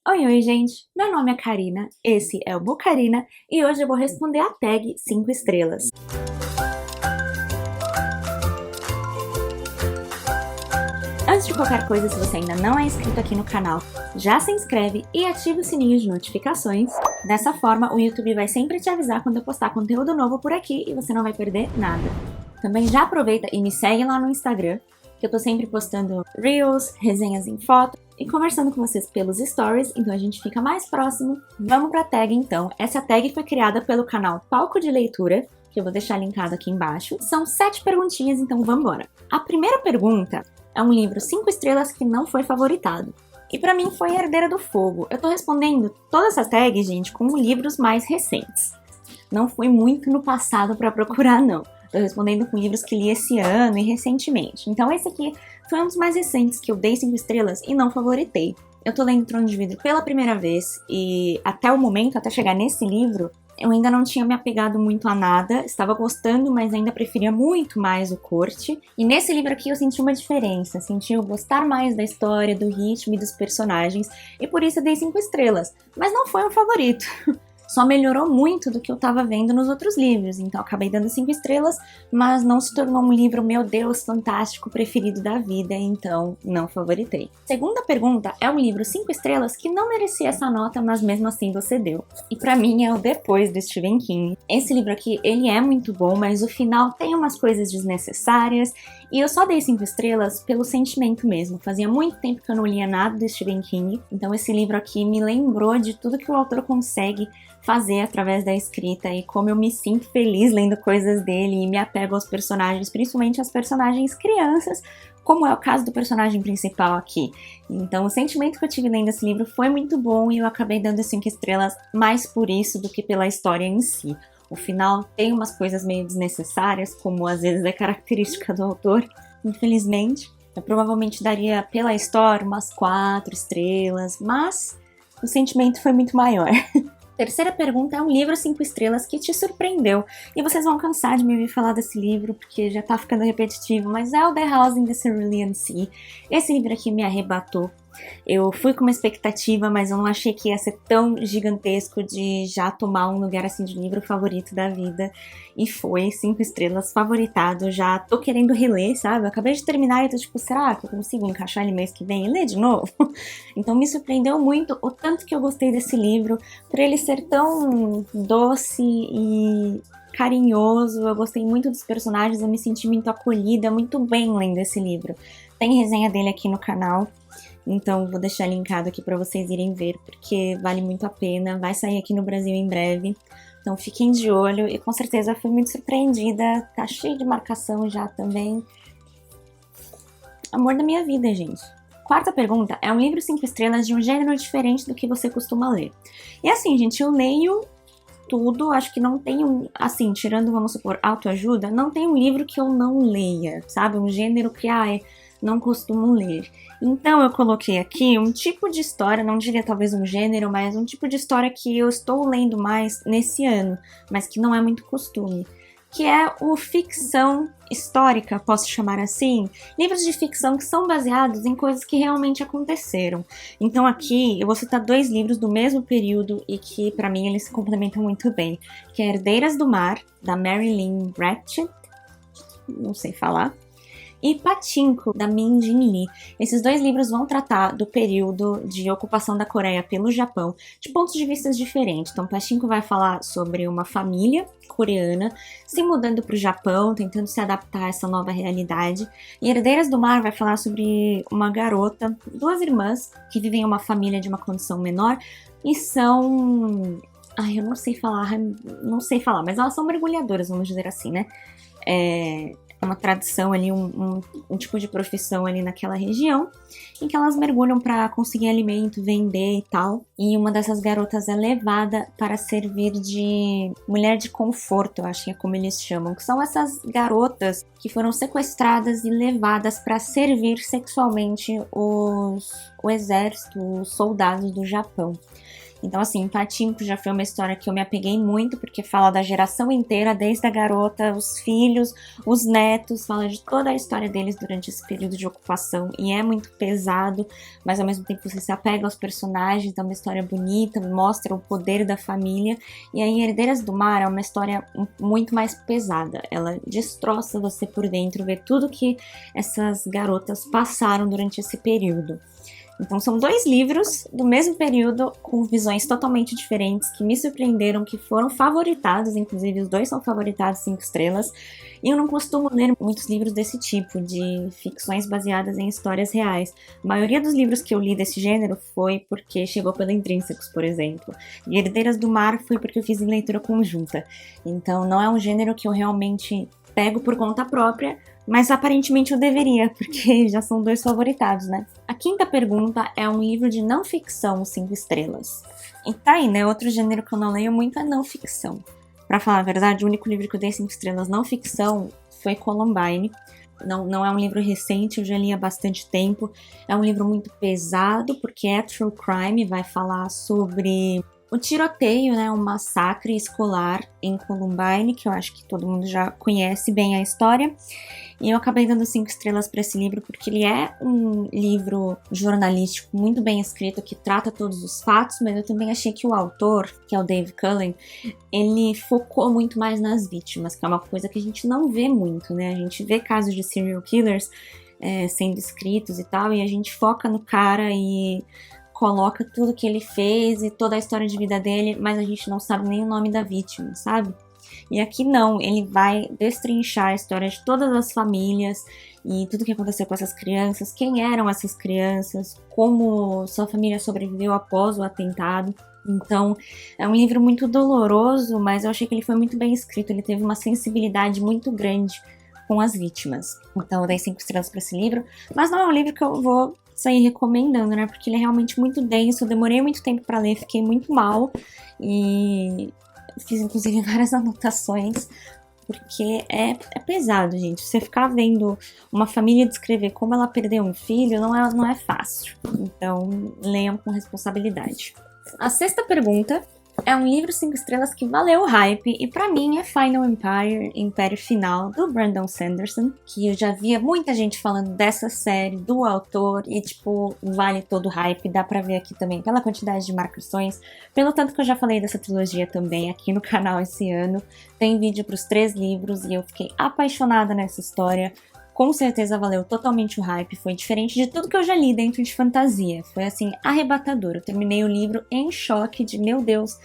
Oi, gente! Meu nome é Karina, esse é o Bucarina e hoje eu vou responder a tag 5 estrelas. Antes de qualquer coisa, se você ainda não é inscrito aqui no canal, já se inscreve e ativa o sininho de notificações. Dessa forma, o YouTube vai sempre te avisar quando eu postar conteúdo novo por aqui e você não vai perder nada. Também já aproveita e me segue lá no Instagram, que eu tô sempre postando reels, resenhas em foto e conversando com vocês pelos stories, então a gente fica mais próximo. Vamos pra tag então. Essa tag foi criada pelo canal Palco de Leitura, que eu vou deixar linkado aqui embaixo. São 7 perguntinhas, então vamos embora. A primeira pergunta é um livro 5 estrelas que não foi favoritado. E pra mim foi Herdeira do Fogo. Eu tô respondendo todas essas tags, gente, com livros mais recentes. Não fui muito no passado pra procurar, não. Tô respondendo com livros que li esse ano e recentemente. Então esse aqui foi um dos mais recentes que eu dei 5 estrelas e não favoritei. Eu tô lendo Trono de Vidro pela primeira vez e até o momento, até chegar nesse livro, eu ainda não tinha me apegado muito a nada, estava gostando, mas ainda preferia muito mais o corte. E nesse livro aqui eu senti uma diferença, senti eu gostar mais da história, do ritmo e dos personagens, e por isso eu dei 5 estrelas. Mas não foi um favorito. Só melhorou muito do que eu tava vendo nos outros livros, então acabei dando 5 estrelas, mas não se tornou um livro, meu Deus, fantástico, preferido da vida, então não favoritei. Segunda pergunta é um livro 5 estrelas que não merecia essa nota, mas mesmo assim você deu. E pra mim é o Depois, do Stephen King. Esse livro aqui, ele é muito bom, mas o final tem umas coisas desnecessárias, e eu só dei 5 estrelas pelo sentimento mesmo. Fazia muito tempo que eu não lia nada do Stephen King, então esse livro aqui me lembrou de tudo que o autor consegue fazer através da escrita e como eu me sinto feliz lendo coisas dele e me apego aos personagens, principalmente as personagens crianças, como é o caso do personagem principal aqui. Então o sentimento que eu tive lendo esse livro foi muito bom e eu acabei dando 5 estrelas mais por isso do que pela história em si. O final tem umas coisas meio desnecessárias, como às vezes é característica do autor, infelizmente. Eu provavelmente daria pela história umas 4 estrelas, mas o sentimento foi muito maior. Terceira pergunta é um livro 5 estrelas que te surpreendeu. E vocês vão cansar de me ouvir falar desse livro, porque já tá ficando repetitivo, mas é o The House in the Cerulean Sea. Esse livro aqui me arrebatou. Eu fui com uma expectativa, mas eu não achei que ia ser tão gigantesco de já tomar um lugar assim de livro favorito da vida. E foi 5 estrelas, favoritado. Já tô querendo reler, sabe? Eu acabei de terminar e tô tipo, será que eu consigo encaixar ele mês que vem e ler de novo? Então me surpreendeu muito o tanto que eu gostei desse livro, por ele ser tão doce e carinhoso. Eu gostei muito dos personagens, eu me senti muito acolhida, muito bem lendo esse livro. Tem resenha dele aqui no canal. Então vou deixar linkado aqui para vocês irem ver, porque vale muito a pena, vai sair aqui no Brasil em breve, então fiquem de olho e com certeza fui muito surpreendida, tá cheio de marcação já também. Amor da minha vida, gente. Quarta pergunta é um livro 5 estrelas de um gênero diferente do que você costuma ler. E assim, gente, eu leio tudo, acho que não tem um, assim, tirando, vamos supor, autoajuda, não tem um livro que eu não leia, sabe? Um gênero que, não costumo ler. Então eu coloquei aqui um tipo de história, não diria talvez um gênero, mas um tipo de história que eu estou lendo mais nesse ano, mas que não é muito costume, que é o ficção histórica, posso chamar assim, livros de ficção que são baseados em coisas que realmente aconteceram. Então aqui eu vou citar 2 livros do mesmo período e que pra mim eles se complementam muito bem, que é Herdeiras do Mar, da Marilyn Brett, não sei falar, e Pachinko, da Min Jin Lee. Esses 2 livros vão tratar do período de ocupação da Coreia pelo Japão, de pontos de vista diferentes. Então, Pachinko vai falar sobre uma família coreana se mudando para o Japão, tentando se adaptar a essa nova realidade. E Herdeiras do Mar vai falar sobre uma garota, 2 irmãs, que vivem em uma família de uma condição menor e são... eu não sei falar, mas elas são mergulhadoras, vamos dizer assim, né? É uma tradição ali, um tipo de profissão ali naquela região, em que elas mergulham para conseguir alimento, vender e tal. E uma dessas garotas é levada para servir de mulher de conforto, eu acho que é como eles chamam, que são essas garotas que foram sequestradas e levadas para servir sexualmente o exército, os soldados do Japão. Então, assim, Pachinko já foi uma história que eu me apeguei muito, porque fala da geração inteira, desde a garota, os filhos, os netos, fala de toda a história deles durante esse período de ocupação, e é muito pesado, mas ao mesmo tempo você se apega aos personagens, é uma história bonita, mostra o poder da família, e aí Herdeiras do Mar é uma história muito mais pesada, ela destroça você por dentro, ver tudo que essas garotas passaram durante esse período. Então são 2 livros do mesmo período, com visões totalmente diferentes, que me surpreenderam, que foram favoritados, inclusive os 2 são favoritados 5 estrelas, e eu não costumo ler muitos livros desse tipo, de ficções baseadas em histórias reais. A maioria dos livros que eu li desse gênero foi porque chegou pela Intrínsecos, por exemplo, e Herdeiras do Mar foi porque eu fiz em leitura conjunta. Então não é um gênero que eu realmente pego por conta própria, mas aparentemente eu deveria, porque já são 2 favoritados, né? A 5ª pergunta é um livro de não ficção 5 estrelas. E tá aí, né? Outro gênero que eu não leio muito é não ficção. Pra falar a verdade, o único livro que eu dei 5 estrelas não ficção foi Columbine. Não é um livro recente, eu já li há bastante tempo. É um livro muito pesado, porque é true crime, vai falar sobre o tiroteio, né, um massacre escolar em Columbine, que eu acho que todo mundo já conhece bem a história. E eu acabei dando 5 estrelas para esse livro porque ele é um livro jornalístico muito bem escrito, que trata todos os fatos, mas eu também achei que o autor, que é o Dave Cullen, ele focou muito mais nas vítimas, que é uma coisa que a gente não vê muito, né? A gente vê casos de serial killers sendo escritos e tal, e a gente foca no cara e coloca tudo que ele fez e toda a história de vida dele, mas a gente não sabe nem o nome da vítima, sabe? E aqui não, ele vai destrinchar a história de todas as famílias e tudo que aconteceu com essas crianças, quem eram essas crianças, como sua família sobreviveu após o atentado. Então, é um livro muito doloroso, mas eu achei que ele foi muito bem escrito, ele teve uma sensibilidade muito grande com as vítimas. Então, eu dei 5 estrelas para esse livro, mas não é um livro que eu vou sair recomendando, né? Porque ele é realmente muito denso, eu demorei muito tempo para ler, fiquei muito mal e fiz inclusive várias anotações, porque é pesado, gente. Você ficar vendo uma família descrever como ela perdeu um filho não é fácil. Então, leiam com responsabilidade. A 6ª pergunta é um livro 5 estrelas que valeu o hype, e pra mim é Final Empire, Império Final, do Brandon Sanderson, que eu já via muita gente falando dessa série, do autor, e tipo, vale todo o hype, dá pra ver aqui também pela quantidade de marcações, pelo tanto que eu já falei dessa trilogia também aqui no canal esse ano, tem vídeo pros 3 livros, e eu fiquei apaixonada nessa história. Com certeza valeu totalmente o hype, foi diferente de tudo que eu já li dentro de fantasia. Foi assim, arrebatador. Eu terminei o livro em choque de, meu Deus,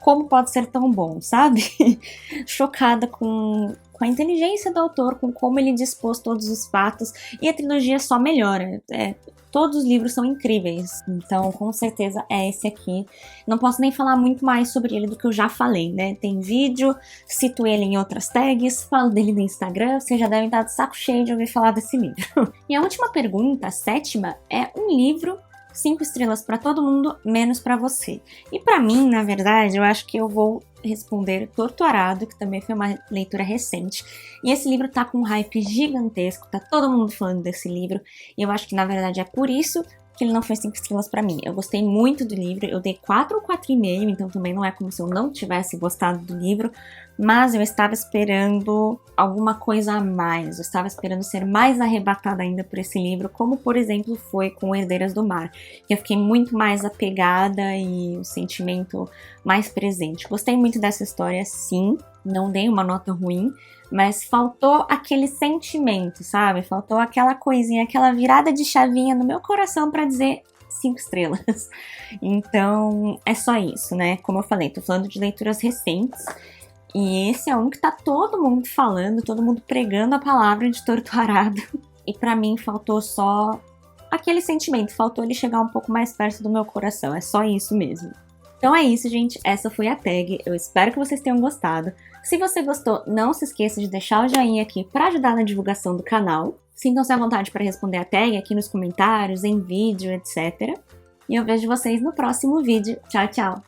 como pode ser tão bom, sabe? Chocada com a inteligência do autor, com como ele dispôs todos os fatos, e a trilogia só melhora. Todos os livros são incríveis, então com certeza é esse aqui. Não posso nem falar muito mais sobre ele do que eu já falei, né? Tem vídeo, cito ele em outras tags, falo dele no Instagram, vocês já devem estar de saco cheio de ouvir falar desse livro. E a última pergunta, a 7ª, é um livro 5 estrelas para todo mundo, menos para você. E para mim, na verdade, eu acho que eu vou responder Torto Arado, que também foi uma leitura recente. E esse livro tá com um hype gigantesco, tá todo mundo falando desse livro. E eu acho que, na verdade, é por isso que ele não foi 5 estrelas pra mim. Eu gostei muito do livro, eu dei 4 ou 4,5, então também não é como se eu não tivesse gostado do livro, mas eu estava esperando alguma coisa a mais, eu estava esperando ser mais arrebatada ainda por esse livro, como por exemplo foi com Herdeiras do Mar, que eu fiquei muito mais apegada e o sentimento mais presente. Gostei muito dessa história, sim, não dei uma nota ruim, mas faltou aquele sentimento, sabe? Faltou aquela coisinha, aquela virada de chavinha no meu coração pra dizer 5 estrelas. Então, é só isso, né? Como eu falei, tô falando de leituras recentes, e esse é um que tá todo mundo falando, todo mundo pregando a palavra de Torto Arado. E pra mim faltou só aquele sentimento, faltou ele chegar um pouco mais perto do meu coração, é só isso mesmo. Então é isso, gente, essa foi a tag, eu espero que vocês tenham gostado. Se você gostou, não se esqueça de deixar o joinha aqui para ajudar na divulgação do canal. Sintam-se à vontade para responder a tag aqui nos comentários, em vídeo, etc. E eu vejo vocês no próximo vídeo. Tchau, tchau!